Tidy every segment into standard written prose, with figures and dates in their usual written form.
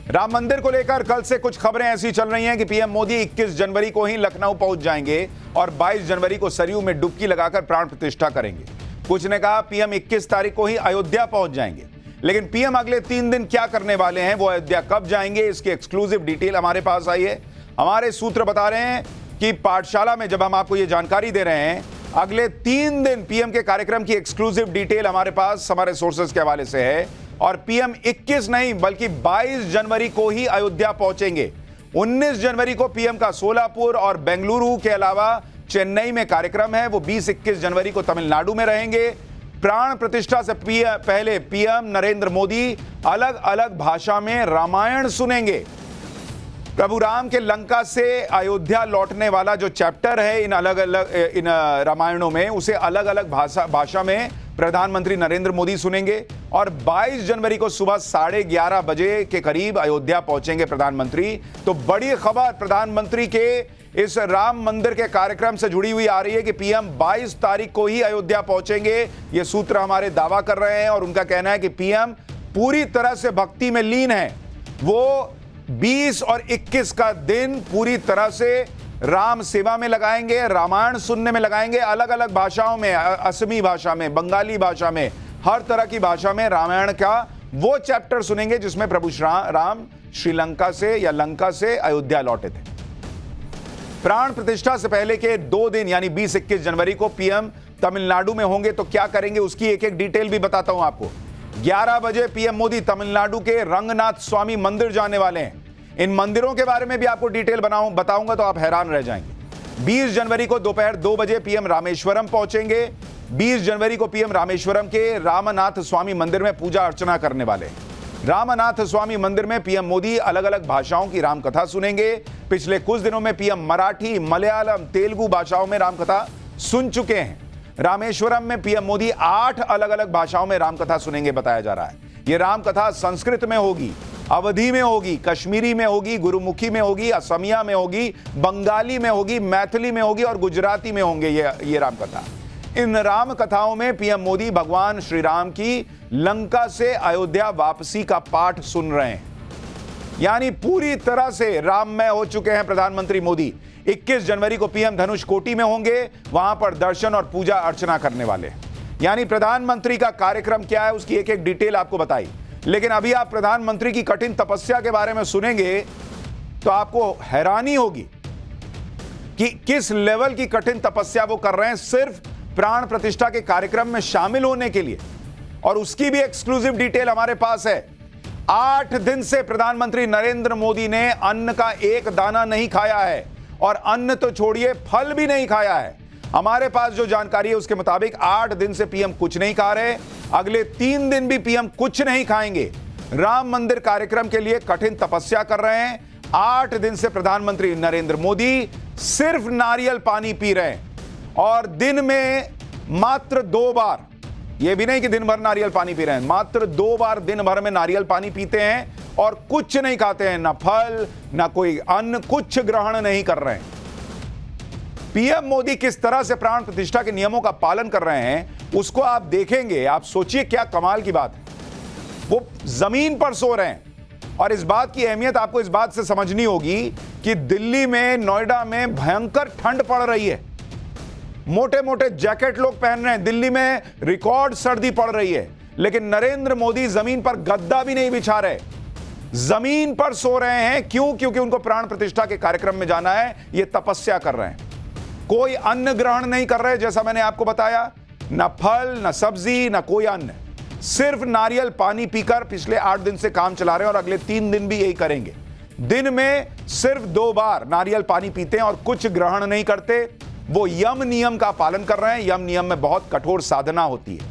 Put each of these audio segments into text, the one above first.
राम मंदिर को लेकर कल से कुछ खबरें ऐसी चल रही हैं कि पीएम मोदी 21 जनवरी को ही लखनऊ पहुंच जाएंगे और 22 जनवरी को सरयू में डुबकी लगाकर प्राण प्रतिष्ठा करेंगे। कुछ ने कहा पीएम 21 तारीख को ही अयोध्या पहुंच जाएंगे, लेकिन पीएम अगले 3 दिन क्या करने वाले हैं, वो अयोध्या कब जाएंगे, इसकी एक्सक्लूसिव डिटेल हमारे पास आई है। हमारे सूत्र बता रहे हैं कि पाठशाला में जब हम आपको ये जानकारी दे रहे हैं, अगले 3 दिन पीएम के कार्यक्रम की एक्सक्लूसिव डिटेल हमारे पास हमारे सोर्सेज के हवाले से है और पीएम 21 नहीं बल्कि 22 जनवरी को ही अयोध्या पहुंचेंगे। 19 जनवरी को पीएम का सोलापुर और बेंगलुरु के अलावा चेन्नई में कार्यक्रम है। वो 20-21 जनवरी को तमिलनाडु में रहेंगे। प्राण प्रतिष्ठा से पहले पीएम नरेंद्र मोदी अलग अलग भाषा में रामायण सुनेंगे। प्रभु राम के लंका से अयोध्या लौटने वाला जो चैप्टर है इन रामायणों में, उसे अलग अलग भाषा में प्रधानमंत्री नरेंद्र मोदी सुनेंगे और 22 जनवरी को सुबह 11:30 बजे के करीब अयोध्या पहुंचेंगे प्रधानमंत्री। तो बड़ी खबर प्रधानमंत्री के इस राम मंदिर के कार्यक्रम से जुड़ी हुई आ रही है कि पीएम 22 तारीख को ही अयोध्या पहुंचेंगे। ये सूत्र हमारे दावा कर रहे हैं और उनका कहना है कि पीएम पूरी तरह से भक्ति में लीन है। वो 20 और 21 का दिन पूरी तरह से राम सेवा में लगाएंगे, रामायण सुनने में लगाएंगे, अलग अलग भाषाओं में, असमी भाषा में, बंगाली भाषा में, हर तरह की भाषा में रामायण का वो चैप्टर सुनेंगे जिसमें प्रभु राम श्रीलंका से या लंका से अयोध्या लौटे थे। प्राण प्रतिष्ठा से पहले के 2 दिन यानी 20-21 जनवरी को पीएम तमिलनाडु में होंगे। तो क्या करेंगे उसकी एक एक डिटेल भी बताता हूं आपको। 11 बजे पीएम मोदी तमिलनाडु के रंगनाथ स्वामी मंदिर जाने वाले हैं। इन मंदिरों के बारे में भी आपको डिटेल बताऊंगा तो आप हैरान रह जाएंगे। 20 जनवरी को दोपहर 2 बजे पीएम रामेश्वरम पहुंचेंगे। 20 जनवरी को पीएम रामेश्वरम के रामनाथ स्वामी मंदिर में पूजा अर्चना करने वाले हैं। रामनाथ स्वामी मंदिर में पीएम मोदी अलग अलग भाषाओं की रामकथा सुनेंगे। पिछले कुछ दिनों में पीएम मराठी, मलयालम, तेलुगु भाषाओं में रामकथा सुन चुके हैं। रामेश्वरम में पीएम मोदी 8 अलग अलग भाषाओं में रामकथा सुनेंगे बताया जा रहा है। यह रामकथा संस्कृत में होगी, अवधी में होगी, कश्मीरी में होगी, गुरुमुखी में होगी, असमिया में होगी, बंगाली में होगी, मैथिली में होगी और गुजराती में होंगे ये रामकथा। इन राम कथाओं में पीएम मोदी भगवान श्री राम की लंका से अयोध्या वापसी का पाठ सुन रहे हैं। यानी पूरी तरह से राममय हो चुके हैं प्रधानमंत्री मोदी। 21 जनवरी को पीएम धनुष कोटी में होंगे, वहां पर दर्शन और पूजा अर्चना करने वाले। यानी प्रधानमंत्री का कार्यक्रम क्या है उसकी एक एक डिटेल आपको बताई। लेकिन अभी आप प्रधानमंत्री की कठिन तपस्या के बारे में सुनेंगे तो आपको हैरानी होगी कि किस लेवल की कठिन तपस्या वो कर रहे हैं सिर्फ प्राण प्रतिष्ठा के कार्यक्रम में शामिल होने के लिए। और उसकी भी एक्सक्लूसिव डिटेल हमारे पास है। 8 दिन से प्रधानमंत्री नरेंद्र मोदी ने अन्न का एक दाना नहीं खाया है और अन्न तो छोड़िए फल भी नहीं खाया है। हमारे पास जो जानकारी है उसके मुताबिक 8 दिन से पीएम कुछ नहीं खा रहे। अगले 3 दिन भी पीएम कुछ नहीं खाएंगे। राम मंदिर कार्यक्रम के लिए कठिन तपस्या कर रहे हैं। 8 दिन से प्रधानमंत्री नरेंद्र मोदी सिर्फ नारियल पानी पी रहे हैं और दिन में मात्र 2 बार, यह भी नहीं कि दिन भर नारियल पानी पी रहे हैं, मात्र 2 बार दिन भर में नारियल पानी पीते हैं और कुछ नहीं खाते हैं, ना फल ना कोई अन्न, कुछ ग्रहण नहीं कर रहे हैं। पीएम मोदी किस तरह से प्राण प्रतिष्ठा के नियमों का पालन कर रहे हैं उसको आप देखेंगे। आप सोचिए क्या कमाल की बात है। वो जमीन पर सो रहे हैं और इस बात की अहमियत आपको इस बात से समझनी होगी कि दिल्ली में, नोएडा में भयंकर ठंड पड़ रही है। मोटे मोटे जैकेट लोग पहन रहे हैं। दिल्ली में रिकॉर्ड सर्दी पड़ रही है, लेकिन नरेंद्र मोदी जमीन पर गद्दा भी नहीं बिछा रहे, जमीन पर सो रहे हैं। क्यों? क्योंकि उनको प्राण प्रतिष्ठा के कार्यक्रम में जाना है। ये तपस्या कर रहे हैं। कोई अन्न ग्रहण नहीं कर रहे, जैसा मैंने आपको बताया, ना फल, ना सब्जी, ना कोई अन्न, सिर्फ नारियल पानी पीकर पिछले 8 दिन से काम चला रहे हैं और अगले 3 दिन भी यही करेंगे। दिन में सिर्फ 2 बार नारियल पानी पीते हैं और कुछ ग्रहण नहीं करते। वो यम नियम का पालन कर रहे हैं। यम नियम में बहुत कठोर साधना होती है।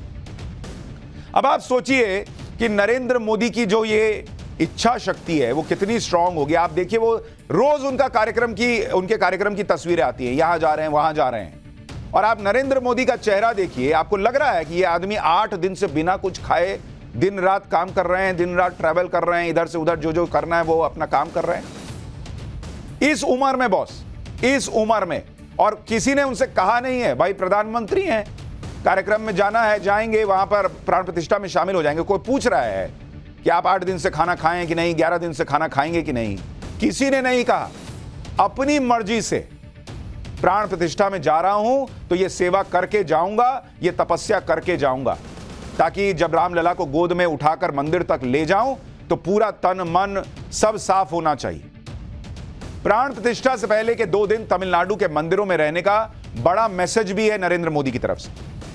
अब आप सोचिए कि नरेंद्र मोदी की जो ये इच्छा शक्ति है वो कितनी स्ट्रांग होगी। आप देखिए, वो रोज उनके कार्यक्रम की तस्वीरें आती हैं, यहां जा रहे हैं, वहां जा रहे हैं। और आप नरेंद्र मोदी का चेहरा देखिए, आपको लग रहा है कि ये आदमी 8 दिन से बिना कुछ खाए दिन रात काम कर रहे हैं, दिन रात ट्रैवल कर रहे हैं, इधर से उधर जो करना है वो अपना काम कर रहे हैं। इस उम्र में बॉस, इस उम्र में, और किसी ने उनसे कहा नहीं है भाई प्रधानमंत्री हैं, कार्यक्रम में जाना है, जाएंगे, वहां पर प्राण प्रतिष्ठा में शामिल हो जाएंगे। कोई पूछ रहा है कि आप 8 दिन से खाना खाएं कि नहीं, 11 दिन से खाना खाएंगे कि नहीं। किसी ने नहीं कहा। अपनी मर्जी से प्राण प्रतिष्ठा में जा रहा हूं तो ये सेवा करके जाऊंगा, ये तपस्या करके जाऊंगा, ताकि जब रामलला को गोद में उठाकर मंदिर तक ले जाऊं तो पूरा तन मन सब साफ होना चाहिए। प्राण प्रतिष्ठा से पहले के 2 दिन तमिलनाडु के मंदिरों में रहने का बड़ा मैसेज भी है नरेंद्र मोदी की तरफ से,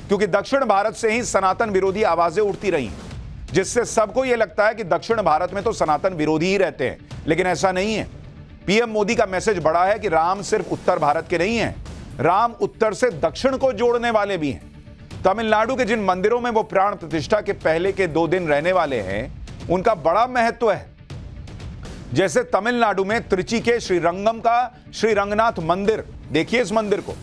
क्योंकि दक्षिण भारत से ही सनातन विरोधी आवाजें उठती रही, जिससे सबको यह लगता है कि दक्षिण भारत में तो सनातन विरोधी ही रहते हैं, लेकिन ऐसा नहीं है। पीएम मोदी का मैसेज बड़ा है कि राम सिर्फ उत्तर भारत के नहीं हैं, राम उत्तर से दक्षिण को जोड़ने वाले भी हैं। तमिलनाडु के जिन मंदिरों में वो प्राण प्रतिष्ठा के पहले के 2 दिन रहने वाले हैं, उनका बड़ा महत्व है। जैसे तमिलनाडु में त्रिची के श्रीरंगम का श्री रंगनाथ मंदिर, देखिए इस मंदिर को,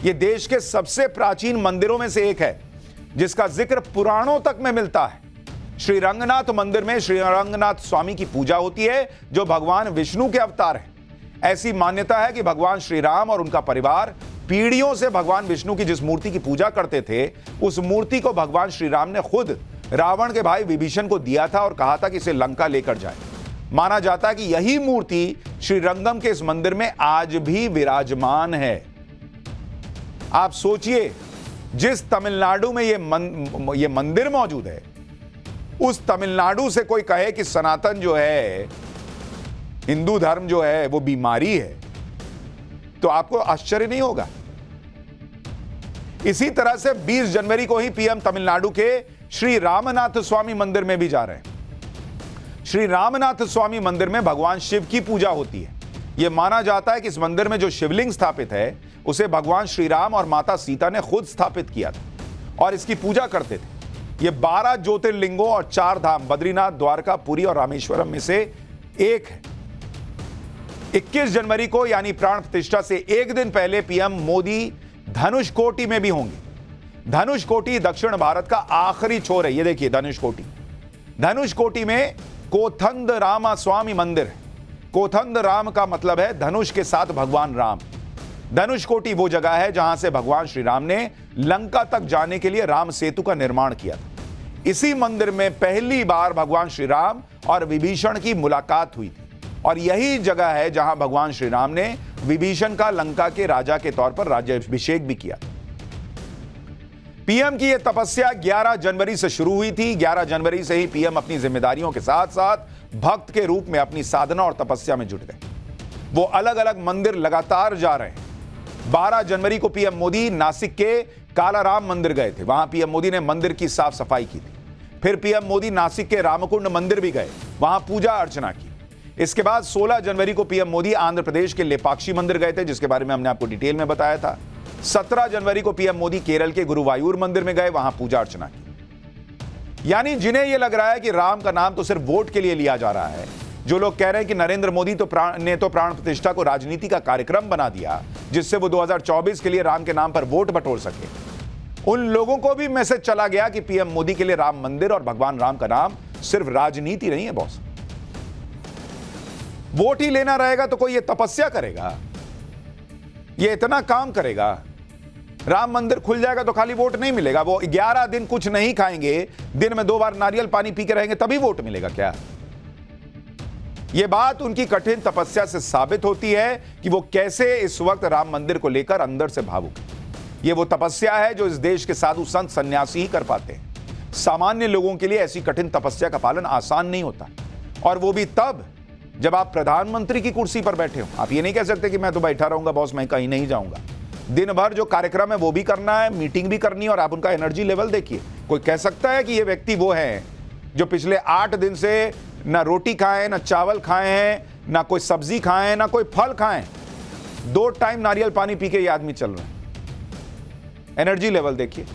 यह देश के सबसे प्राचीन मंदिरों में से एक है, जिसका जिक्र पुराणों तक में मिलता है। श्री रंगनाथ मंदिर में श्री रंगनाथ स्वामी की पूजा होती है, जो भगवान विष्णु के अवतार हैं। ऐसी मान्यता है कि भगवान श्री राम और उनका परिवार पीढ़ियों से भगवान विष्णु की जिस मूर्ति की पूजा करते थे, उस मूर्ति को भगवान श्री राम ने खुद रावण के भाई विभीषण को दिया था और कहा था कि इसे लंका लेकर जाए। माना जाता है कि यही मूर्ति श्री रंगम के इस मंदिर में आज भी विराजमान है। आप सोचिए, जिस तमिलनाडु में ये मंदिर मौजूद है, उस तमिलनाडु से कोई कहे कि सनातन जो है, हिंदू धर्म जो है वो बीमारी है, तो आपको आश्चर्य नहीं होगा। इसी तरह से 20 जनवरी को ही पीएम तमिलनाडु के श्री रामनाथ स्वामी मंदिर में भी जा रहे हैं। श्री रामनाथ स्वामी मंदिर में भगवान शिव की पूजा होती है। यह माना जाता है कि इस मंदिर में जो शिवलिंग स्थापित है, उसे भगवान श्री राम और माता सीता ने खुद स्थापित किया था और इसकी पूजा करते थे। ये 12 ज्योतिर्लिंगों और 4 धाम बद्रीनाथ, द्वारका, पुरी और रामेश्वरम में से एक है। 21 जनवरी को यानी प्राण प्रतिष्ठा से एक दिन पहले पीएम मोदी धनुषकोटी में भी होंगे। धनुषकोटी दक्षिण भारत का आखिरी छोर है। ये देखिए धनुषकोटी। धनुषकोटी में कोथंद रामा स्वामी मंदिर है। कोथंद राम का मतलब है धनुष के साथ भगवान राम। धनुषकोटी वो जगह है जहां से भगवान श्री राम ने लंका तक जाने के लिए राम सेतु का निर्माण किया था। इसी मंदिर में पहली बार भगवान श्री राम और विभीषण की मुलाकात हुई थी और यही जगह है जहां भगवान श्री राम ने विभीषण का लंका के राजा के तौर पर राज्याभिषेक भी किया। पीएम की यह तपस्या 11 जनवरी से शुरू हुई थी। 11 जनवरी से ही पीएम अपनी जिम्मेदारियों के साथ साथ भक्त के रूप में अपनी साधना और तपस्या में जुट गए। वो अलग अलग मंदिर लगातार जा रहे हैं। 12 जनवरी को पीएम मोदी नासिक के कालाराम मंदिर गए थे। वहां पीएम मोदी ने मंदिर की साफ सफाई की थी। फिर पीएम मोदी नासिक के रामकुंड मंदिर भी गए, वहां पूजा अर्चना की। इसके बाद 16 जनवरी को पीएम मोदी आंध्र प्रदेश के लेपाक्षी मंदिर गए थे, जिसके बारे में हमने आपको डिटेल में बताया था। 17 जनवरी को पीएम मोदी केरल के गुरुवायूर मंदिर में गए, वहां पूजा अर्चना की। यानी जिन्हें यह लग रहा है कि राम का नाम तो सिर्फ वोट के लिए लिया जा रहा है, जो लोग कह रहे हैं कि नरेंद्र मोदी ने तो प्राण प्रतिष्ठा को राजनीति का कार्यक्रम बना दिया, जिससे वो 2024 के लिए राम के नाम पर वोट बटोर सके, उन लोगों को भी मैसेज चला गया कि पीएम मोदी के लिए राम मंदिर और भगवान राम का नाम सिर्फ राजनीति नहीं है बॉस। वोट ही लेना रहेगा तो कोई ये तपस्या करेगा, ये इतना काम करेगा। राम मंदिर खुल जाएगा तो खाली वोट नहीं मिलेगा। वो 11 दिन कुछ नहीं खाएंगे, दिन में 2 बार नारियल पानी पी के रहेंगे, तभी वोट मिलेगा क्या? यह बात उनकी कठिन तपस्या से साबित होती है कि वो कैसे इस वक्त राम मंदिर को लेकर अंदर से भावुक है। यह वो तपस्या है जो इस देश के साधु संत सन्यासी ही कर पाते हैं। सामान्य लोगों के लिए ऐसी कठिन तपस्या का पालन आसान नहीं होता, और वो भी तब जब आप प्रधानमंत्री की कुर्सी पर बैठे हो। आप ये नहीं कह सकते कि मैं तो बैठा रहूंगा बॉस, मैं कहीं नहीं जाऊंगा। दिन भर जो कार्यक्रम है वो भी करना है, मीटिंग भी करनी है, और आप उनका एनर्जी लेवल देखिए। कोई कह सकता है कि ये व्यक्ति वो है जो पिछले 8 दिन से ना रोटी खाए, ना चावल खाए हैं, ना कोई सब्जी खाए हैं, ना कोई फल खाए, 2 टाइम नारियल पानी पी के ये आदमी चल रहा है। एनर्जी लेवल देखिए।